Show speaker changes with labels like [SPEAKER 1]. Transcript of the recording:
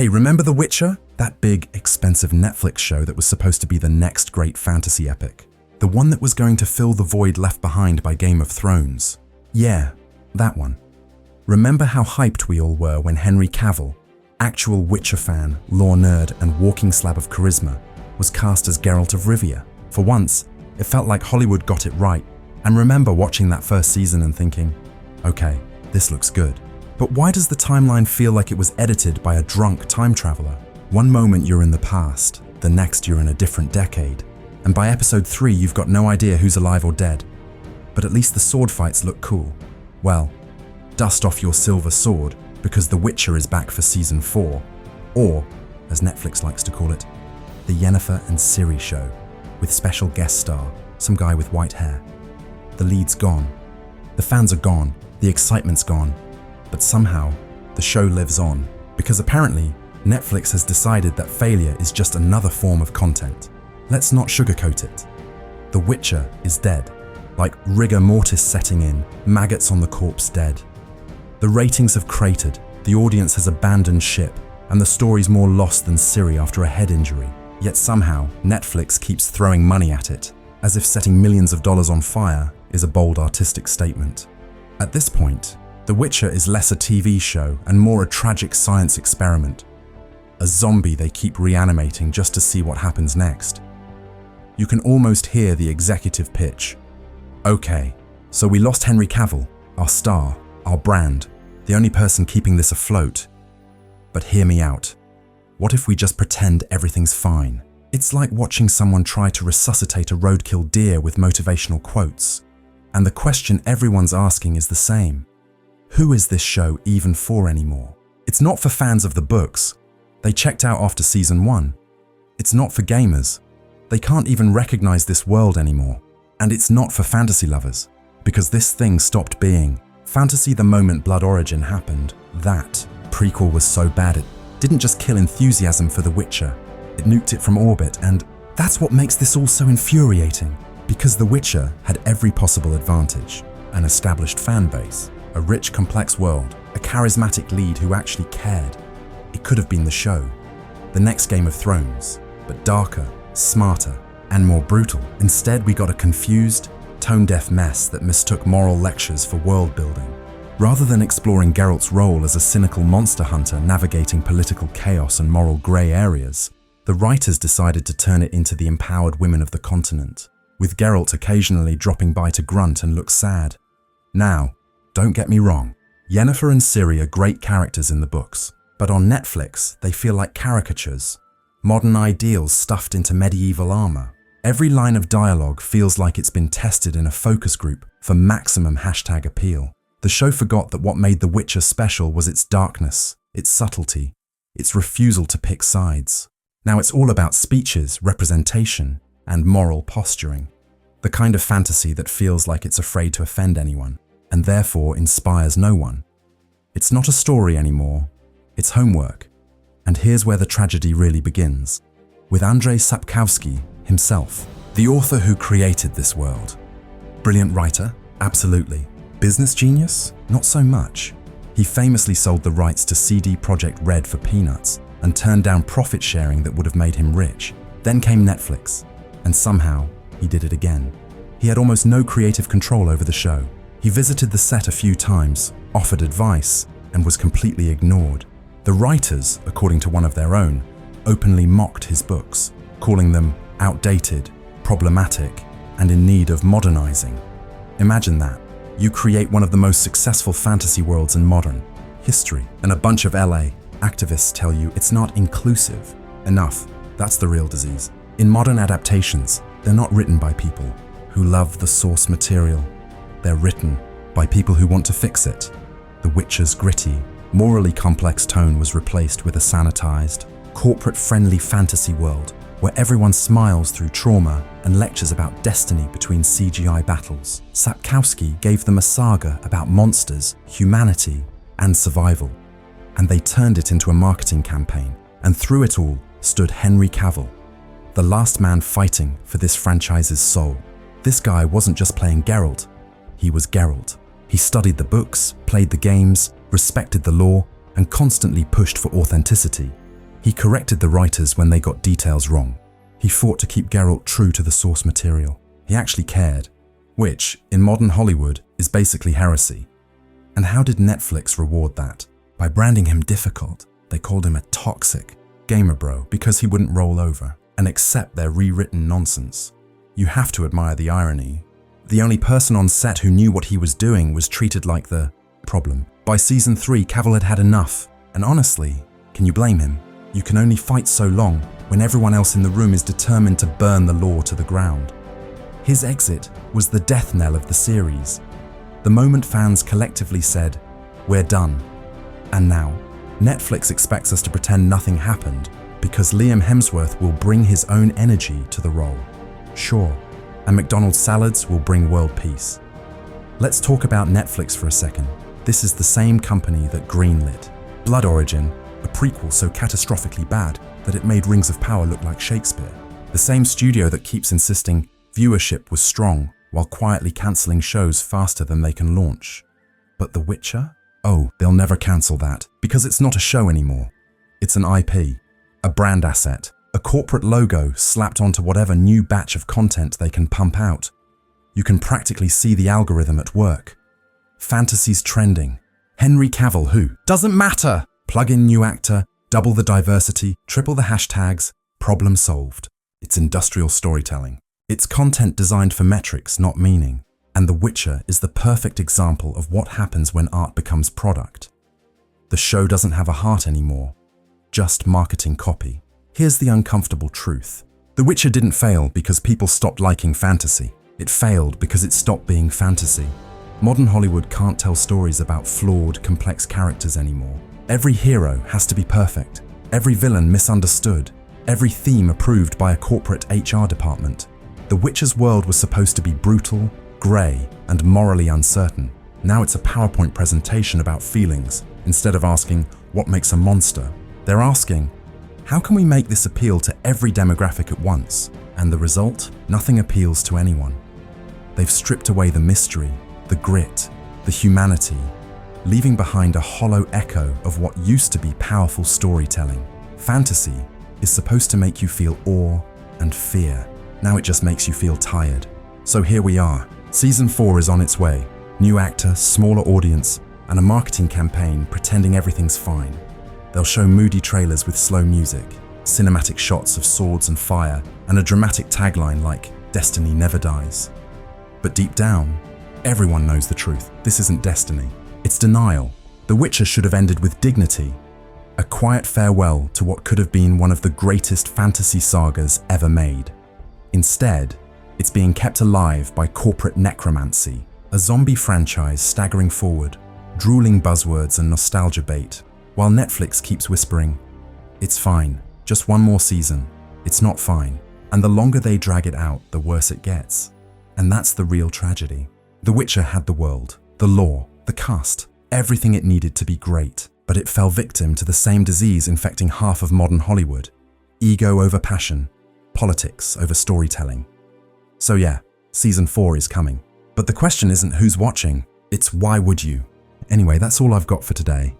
[SPEAKER 1] Hey, remember The Witcher? That big, expensive Netflix show that was supposed to be the next great fantasy epic? The one that was going to fill the void left behind by Game of Thrones? Yeah, that one. Remember how hyped we all were when Henry Cavill, actual Witcher fan, lore nerd, and walking slab of charisma, was cast as Geralt of Rivia? For once, it felt like Hollywood got it right. And remember watching that first season and thinking, okay, this looks good. But why does the timeline feel like it was edited by a drunk time traveler? One moment you're in the past, the next you're in a different decade. And by episode 3, you've got no idea who's alive or dead. But at least the sword fights look cool. Well, dust off your silver sword, because The Witcher is back for season 4. Or, as Netflix likes to call it, the Yennefer and Ciri Show, with special guest star, some guy with white hair. The lead's gone. The fans are gone. The excitement's gone. But somehow, the show lives on, because apparently, Netflix has decided that failure is just another form of content. Let's not sugarcoat it. The Witcher is dead, like rigor mortis setting in, maggots on the corpse dead. The ratings have cratered, the audience has abandoned ship, and the story's more lost than Ciri after a head injury. Yet somehow, Netflix keeps throwing money at it, as if setting millions of dollars on fire is a bold artistic statement. At this point, The Witcher is less a TV show and more a tragic science experiment. A zombie they keep reanimating just to see what happens next. You can almost hear the executive pitch. Okay, so we lost Henry Cavill, our star, our brand, the only person keeping this afloat. But hear me out. What if we just pretend everything's fine? It's like watching someone try to resuscitate a roadkill deer with motivational quotes. And the question everyone's asking is the same. Who is this show even for anymore? It's not for fans of the books. They checked out after season 1. It's not for gamers. They can't even recognize this world anymore. And it's not for fantasy lovers, because this thing stopped being fantasy the moment Blood Origin happened. That prequel was so bad it didn't just kill enthusiasm for The Witcher, it nuked it from orbit, and that's what makes this all so infuriating. Because The Witcher had every possible advantage: an established fan base, a rich, complex world, a charismatic lead who actually cared. It could have been the show, the next Game of Thrones, but darker, smarter, and more brutal. Instead, we got a confused, tone-deaf mess that mistook moral lectures for world building. Rather than exploring Geralt's role as a cynical monster hunter navigating political chaos and moral grey areas, the writers decided to turn it into the empowered women of the continent, with Geralt occasionally dropping by to grunt and look sad. Now, don't get me wrong, Yennefer and Ciri are great characters in the books, but on Netflix, they feel like caricatures. Modern ideals stuffed into medieval armor. Every line of dialogue feels like it's been tested in a focus group for maximum hashtag appeal. The show forgot that what made The Witcher special was its darkness, its subtlety, its refusal to pick sides. Now it's all about speeches, representation, and moral posturing. The kind of fantasy that feels like it's afraid to offend anyone, and therefore inspires no one. It's not a story anymore, it's homework. And here's where the tragedy really begins, with Andrzej Sapkowski himself, the author who created this world. Brilliant writer? Absolutely. Business genius? Not so much. He famously sold the rights to CD Projekt Red for peanuts and turned down profit sharing that would have made him rich. Then came Netflix, and somehow he did it again. He had almost no creative control over the show. He visited the set a few times, offered advice, and was completely ignored. The writers, according to one of their own, openly mocked his books, calling them outdated, problematic, and in need of modernizing. Imagine that. You create one of the most successful fantasy worlds in modern history, and a bunch of LA activists tell you it's not inclusive enough. That's the real disease. In modern adaptations, they're not written by people who love the source material. They're written by people who want to fix it. The Witcher's gritty, morally complex tone was replaced with a sanitized, corporate-friendly fantasy world where everyone smiles through trauma and lectures about destiny between CGI battles. Sapkowski gave them a saga about monsters, humanity, and survival. And they turned it into a marketing campaign, and through it all stood Henry Cavill, the last man fighting for this franchise's soul. This guy wasn't just playing Geralt, he was Geralt. He studied the books, played the games, respected the law, and constantly pushed for authenticity. He corrected the writers when they got details wrong. He fought to keep Geralt true to the source material. He actually cared, which, in modern Hollywood, is basically heresy. And how did Netflix reward that? By branding him difficult. They called him a toxic gamer bro because he wouldn't roll over and accept their rewritten nonsense. You have to admire the irony. The only person on set who knew what he was doing was treated like the problem. By season 3, Cavill had had enough. And honestly, can you blame him? You can only fight so long when everyone else in the room is determined to burn the law to the ground. His exit was the death knell of the series. The moment fans collectively said, "We're done." And now, Netflix expects us to pretend nothing happened because Liam Hemsworth will bring his own energy to the role. Sure, and McDonald's salads will bring world peace. Let's talk about Netflix for a second. This is the same company that greenlit Blood Origin, a prequel so catastrophically bad that it made Rings of Power look like Shakespeare. The same studio that keeps insisting viewership was strong while quietly cancelling shows faster than they can launch. But The Witcher? Oh, they'll never cancel that because it's not a show anymore. It's an IP, a brand asset, a corporate logo slapped onto whatever new batch of content they can pump out. You can practically see the algorithm at work. Fantasy's trending. Henry Cavill who? Doesn't matter! Plug in new actor, double the diversity, triple the hashtags, problem solved. It's industrial storytelling. It's content designed for metrics, not meaning. And The Witcher is the perfect example of what happens when art becomes product. The show doesn't have a heart anymore, just marketing copy. Here's the uncomfortable truth. The Witcher didn't fail because people stopped liking fantasy. It failed because it stopped being fantasy. Modern Hollywood can't tell stories about flawed, complex characters anymore. Every hero has to be perfect, every villain misunderstood, every theme approved by a corporate HR department. The Witcher's world was supposed to be brutal, grey, and morally uncertain. Now it's a PowerPoint presentation about feelings. Instead of asking, what makes a monster? They're asking, how can we make this appeal to every demographic at once? And the result? Nothing appeals to anyone. They've stripped away the mystery, the grit, the humanity, leaving behind a hollow echo of what used to be powerful storytelling. Fantasy is supposed to make you feel awe and fear. Now it just makes you feel tired. So here we are. Season 4 is on its way. New actor, smaller audience, and a marketing campaign pretending everything's fine. They'll show moody trailers with slow music, cinematic shots of swords and fire, and a dramatic tagline like, "Destiny never dies." But deep down, everyone knows the truth. This isn't destiny. It's denial. The Witcher should have ended with dignity. A quiet farewell to what could have been one of the greatest fantasy sagas ever made. Instead, it's being kept alive by corporate necromancy, a zombie franchise staggering forward, drooling buzzwords and nostalgia bait, while Netflix keeps whispering, "It's fine, just one more season. It's not fine." And the longer they drag it out, the worse it gets. And that's the real tragedy. The Witcher had the world, the lore, the cast, everything it needed to be great, but it fell victim to the same disease infecting half of modern Hollywood. Ego over passion, politics over storytelling. So yeah, season 4 is coming. But the question isn't who's watching, it's why would you? Anyway, that's all I've got for today.